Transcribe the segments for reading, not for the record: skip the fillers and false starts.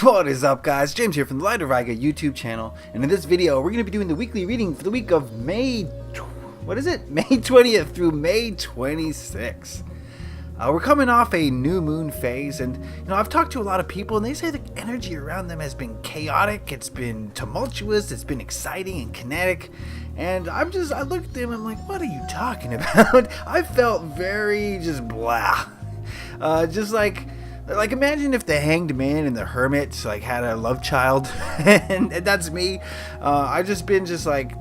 What is up, guys? James here from the Light of Riga YouTube channel, and in this video we're going to be doing the weekly reading for the week of May 20th through May 26th. We're coming off a new moon phase, and I've talked to a lot of people and they say the energy around them has been chaotic, it's been tumultuous, it's been exciting and kinetic, and I looked at them and I'm like, what are you talking about? I felt very just blah. Just like imagine if the Hanged Man and the Hermit had a love child, and that's me. I've just been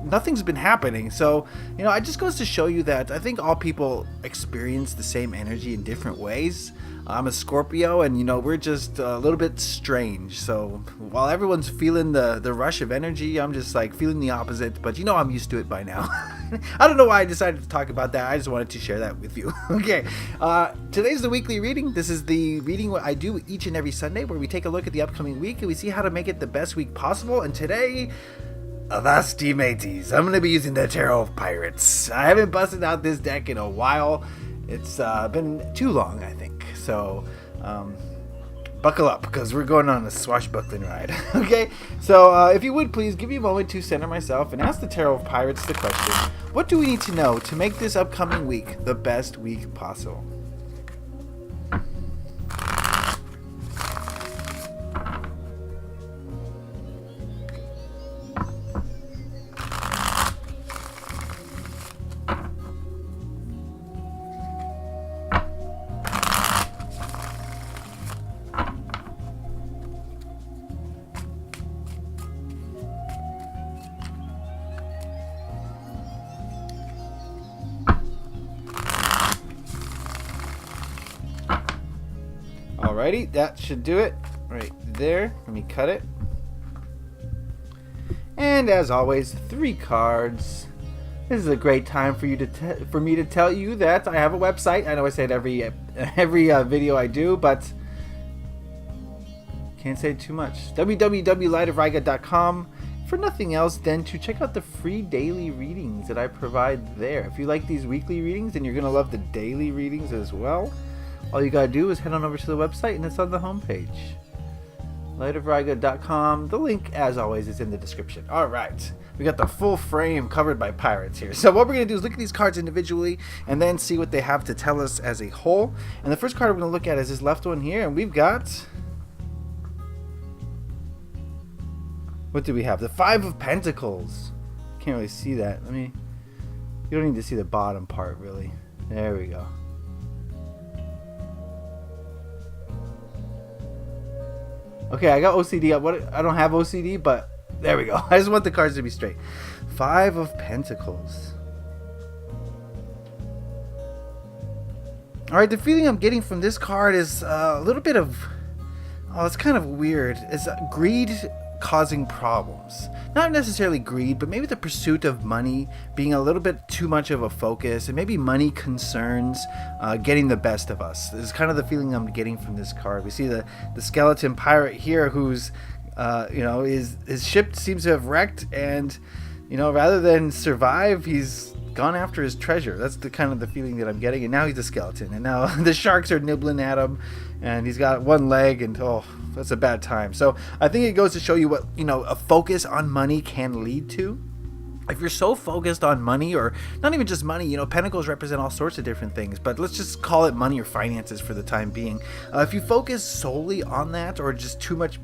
nothing's been happening. So it just goes to show you that I think all people experience the same energy in different ways. I'm a Scorpio, and we're just a little bit strange. So while everyone's feeling the rush of energy, I'm just feeling the opposite. But I'm used to it by now. I don't know why I decided to talk about that. I just wanted to share that with you. Okay, today's the weekly reading. This is the reading what I do each and every Sunday, where we take a look at the upcoming week and we see how to make it the best week possible. And today, avasti mateys, I'm going to be using the Tarot of Pirates. I haven't busted out this deck in a while. It's been too long, I think. So buckle up, because we're going on a swashbuckling ride. Okay, so if you would please give me a moment to center myself and ask the Tarot of Pirates the question: what do we need to know to make this upcoming week the best week possible? Alrighty, that should do it right there. Let me cut it. And as always, 3 cards. This is a great time for me to tell you that I have a website. I know I say it every video I do, but can't say too much. www.lightofriga.com. For nothing else than to check out the free daily readings that I provide there. If you like these weekly readings, then you're gonna love the daily readings as well. All you gotta do is head on over to the website, and it's on the homepage, lightofriga.com. The link, as always, is in the description. All right, we got the full frame covered by pirates here. So what we're gonna do is look at these cards individually and then see what they have to tell us as a whole. And the first card we're gonna look at is this left one here, and we've got, what do we have? The 5 of Pentacles. Can't really see that. You don't need to see the bottom part, really. There we go. Okay, I got OCD. I don't have OCD, but there we go. I just want the cards to be straight. 5 of Pentacles. Alright, the feeling I'm getting from this card is a little bit of... oh, it's kind of weird. It's greed causing problems. Not necessarily greed, but maybe the pursuit of money being a little bit too much of a focus, and maybe money concerns getting the best of us. This is kind of the feeling I'm getting from this card. We see the skeleton pirate here, who's his ship seems to have wrecked, and rather than survive, he's gone after his treasure. That's the kind of the feeling that I'm getting. And now he's a skeleton, and now the sharks are nibbling at him, and he's got one leg, and oh, that's a bad time. So I think it goes to show you what a focus on money can lead to. If you're so focused on money, or not even just money, pentacles represent all sorts of different things, but let's just call it money or finances for the time being. If you focus solely on that, or just too much,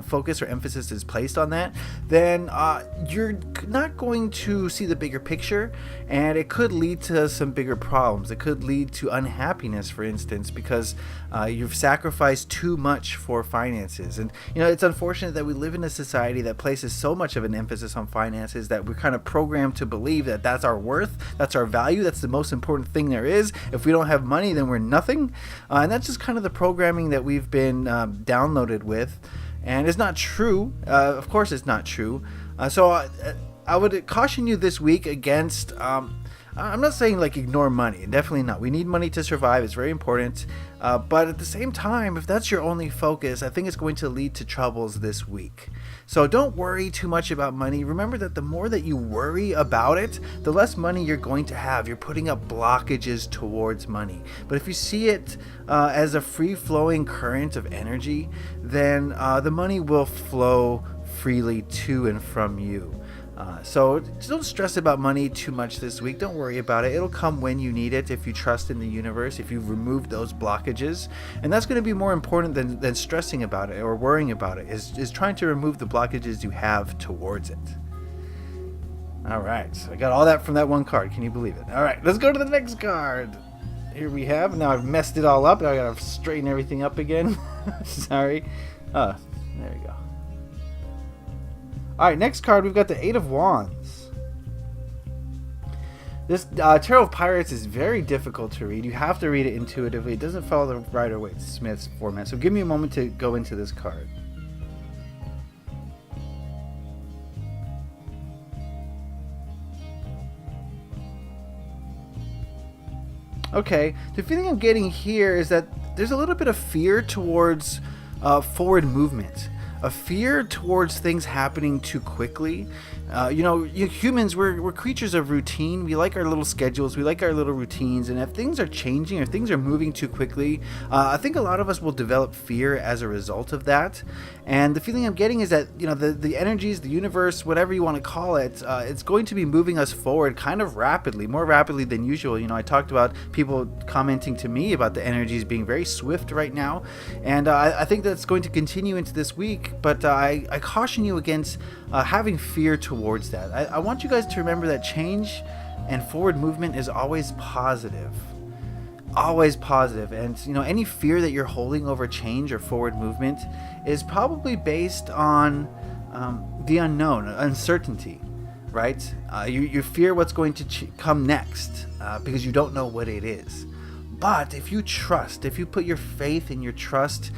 focus or emphasis is placed on that, then you're not going to see the bigger picture, and it could lead to some bigger problems. It could lead to unhappiness, for instance, because you've sacrificed too much for finances. And it's unfortunate that we live in a society that places so much of an emphasis on finances that we're kind of programmed to believe that that's our worth, that's our value, that's the most important thing there is. If we don't have money, then we're nothing. And that's just kind of the programming that we've been downloaded with. And it's not true. Of course it's not true. So I would caution you this week against... I'm not saying ignore money. Definitely not. We need money to survive. It's very important. But at the same time, if that's your only focus, I think it's going to lead to troubles this week. So don't worry too much about money. Remember that the more that you worry about it, the less money you're going to have. You're putting up blockages towards money. But if you see it as a free-flowing current of energy, then the money will flow freely to and from you. So don't stress about money too much this week. Don't worry about it. It'll come when you need it if you trust in the universe, if you've removed those blockages. And that's going to be more important than stressing about it or worrying about it, is trying to remove the blockages you have towards it. All right. So I got all that from that one card. Can you believe it? All right. Let's go to the next card. Here we have. Now I've messed it all up. Now I got to straighten everything up again. Sorry. There we go. Alright, next card, we've got the Eight of Wands. This Tarot of Pirates is very difficult to read. You have to read it intuitively. It doesn't follow the Rider-Waite-Smith's format. So give me a moment to go into this card. Okay, the feeling I'm getting here is that there's a little bit of fear towards forward movement. A fear towards things happening too quickly. Humans, we're creatures of routine. We like our little schedules. We like our little routines. And if things are changing or things are moving too quickly, I think a lot of us will develop fear as a result of that. And the feeling I'm getting is that, the energies, the universe, whatever you want to call it, it's going to be moving us forward kind of rapidly, more rapidly than usual. I talked about people commenting to me about the energies being very swift right now. And I think that's going to continue into this week. But I caution you against having fear towards that. I want you guys to remember that change and forward movement is always positive. Always positive. And, any fear that you're holding over change or forward movement is probably based on the unknown, uncertainty, right? You fear what's going to come next because you don't know what it is. But if you put your faith and your trust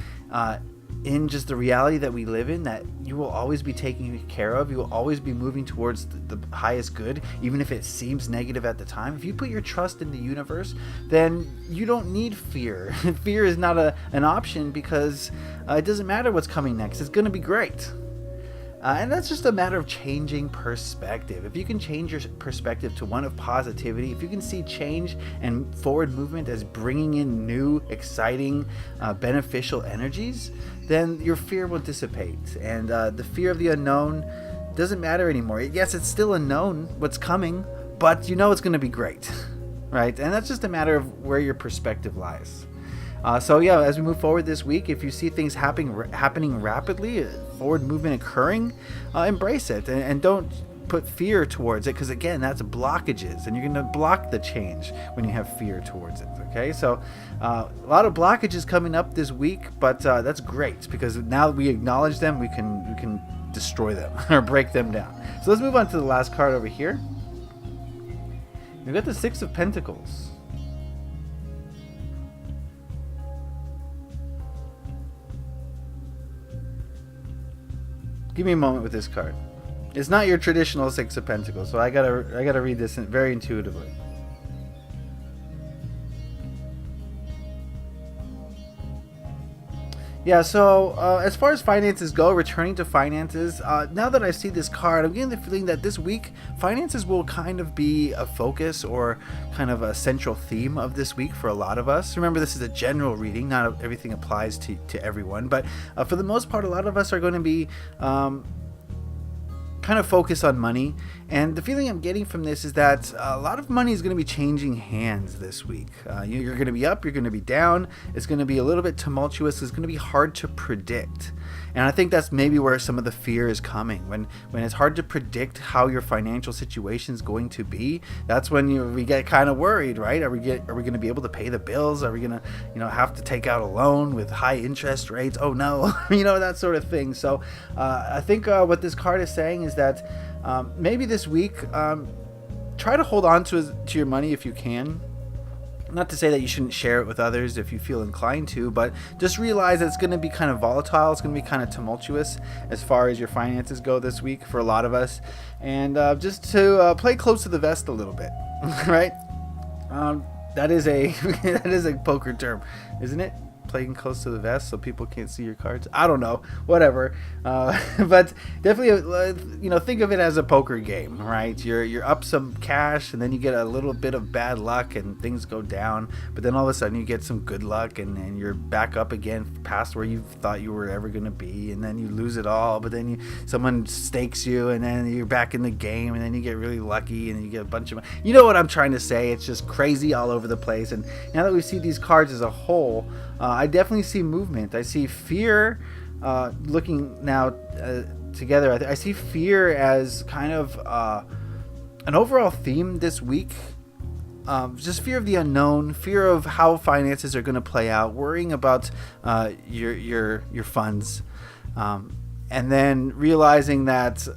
in just the reality that we live in, that you will always be taken care of, you will always be moving towards the highest good, even if it seems negative at the time. If you put your trust in the universe, then you don't need fear. Fear is not an option because it doesn't matter what's coming next. It's going to be great. And that's just a matter of changing perspective. If you can change your perspective to one of positivity, if you can see change and forward movement as bringing in new, exciting, beneficial energies, then your fear will dissipate. And the fear of the unknown doesn't matter anymore. Yes, it's still unknown what's coming, but it's going to be great, right? And that's just a matter of where your perspective lies. So as we move forward this week, if you see things happening rapidly, forward movement occurring, embrace it and don't put fear towards it, because again, that's blockages, and you're going to block the change when you have fear towards it. Okay, so a lot of blockages coming up this week, but that's great because now that we acknowledge them, we can destroy them or break them down. So let's move on to the last card over here. We've got the Six of Pentacles. Give me a moment with this card. It's not your traditional Six of Pentacles, so I gotta read this very intuitively. Yeah, so as far as finances go, returning to finances, now that I see this card, I'm getting the feeling that this week, finances will kind of be a focus or kind of a central theme of this week for a lot of us. Remember, this is a general reading, not everything applies to everyone, but for the most part, a lot of us are going to be kind of focus on money. And the feeling I'm getting from this is that a lot of money is going to be changing hands this week. You're going to be up, you're going to be down. It's going to be a little bit tumultuous. It's going to be hard to predict. And I think that's maybe where some of the fear is coming. When it's hard to predict how your financial situation is going to be, that's when we get kind of worried, right? Are we going to be able to pay the bills? Are we going to have to take out a loan with high interest rates? Oh no, that sort of thing. So I think what this card is saying is that maybe this week, try to hold on to your money if you can. Not to say that you shouldn't share it with others if you feel inclined to, but just realize that it's going to be kind of volatile. It's going to be kind of tumultuous as far as your finances go this week for a lot of us. And just to play close to the vest a little bit, right? That is a poker term, isn't it? playing close to the vest so people can't see your cards. I don't know, whatever. But definitely, think of it as a poker game, right? You're up some cash, and then you get a little bit of bad luck, and things go down. But then all of a sudden, you get some good luck, and you're back up again, past where you thought you were ever gonna be, and then you lose it all. But then someone stakes you, and then you're back in the game, and then you get really lucky, and you get a bunch of money. You know what I'm trying to say? It's just crazy all over the place. And now that we see these cards as a whole, I definitely see movement. I see fear. Looking now together, I see fear as kind of an overall theme this week. Just fear of the unknown, fear of how finances are going to play out, worrying about your funds, and then realizing that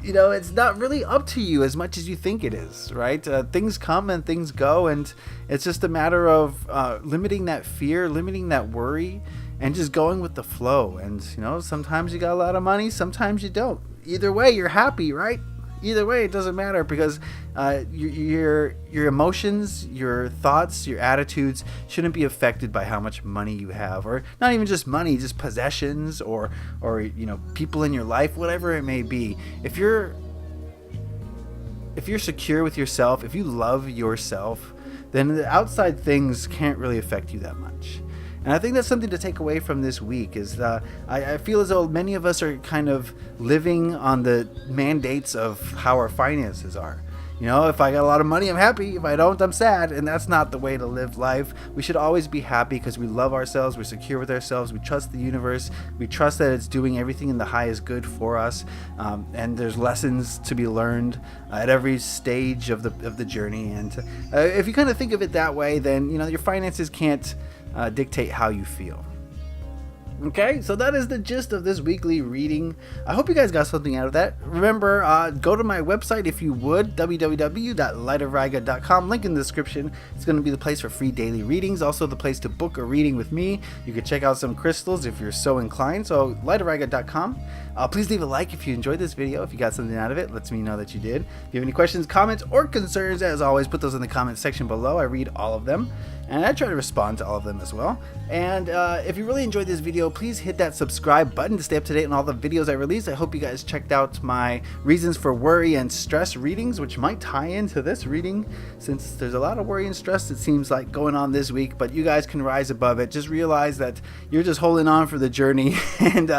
it's not really up to you as much as you think it is, right? Things come and things go, and it's just a matter of limiting that fear, limiting that worry, and just going with the flow. And sometimes you got a lot of money, sometimes you don't. Either way, you're happy, right? Either way, it doesn't matter, because your emotions, your thoughts, your attitudes shouldn't be affected by how much money you have, or not even just money, just possessions, or people in your life, whatever it may be. If you're secure with yourself, if you love yourself, then the outside things can't really affect you that much. And I think that's something to take away from this week, is I feel as though many of us are kind of living on the mandates of how our finances are. If I got a lot of money, I'm happy. If I don't, I'm sad. And that's not the way to live life. We should always be happy because we love ourselves. We're secure with ourselves. We trust the universe. We trust that it's doing everything in the highest good for us. And there's lessons to be learned at every stage of the journey. And if you kind of think of it that way, then your finances can't dictate how you feel. Okay, so that is the gist of this weekly reading. I hope you guys got something out of that. Remember, go to my website if you would, www.lightofriga.com. Link in the description. It's going to be the place for free daily readings. Also the place to book a reading with me. You can check out some crystals if you're so inclined. So lightofriga.com. Please leave a like if you enjoyed this video. If you got something out of it, lets me know that you did. If you have any questions, comments, or concerns, as always, put those in the comment section below. I read all of them, and I try to respond to all of them as well. And if you really enjoyed this video, please hit that subscribe button to stay up to date on all the videos I release. I hope you guys checked out my reasons for worry and stress readings, which might tie into this reading, since there's a lot of worry and stress, it seems like, going on this week. But you guys can rise above it. Just realize that you're just holding on for the journey. And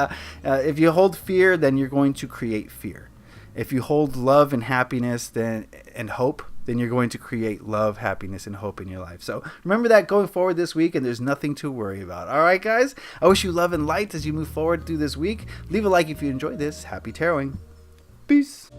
if you hold fear, then you're going to create fear. If you hold love and happiness and hope, then you're going to create love, happiness, and hope in your life. So remember that going forward this week, and there's nothing to worry about. All right, guys? I wish you love and light as you move forward through this week. Leave a like if you enjoyed this. Happy taroting. Peace.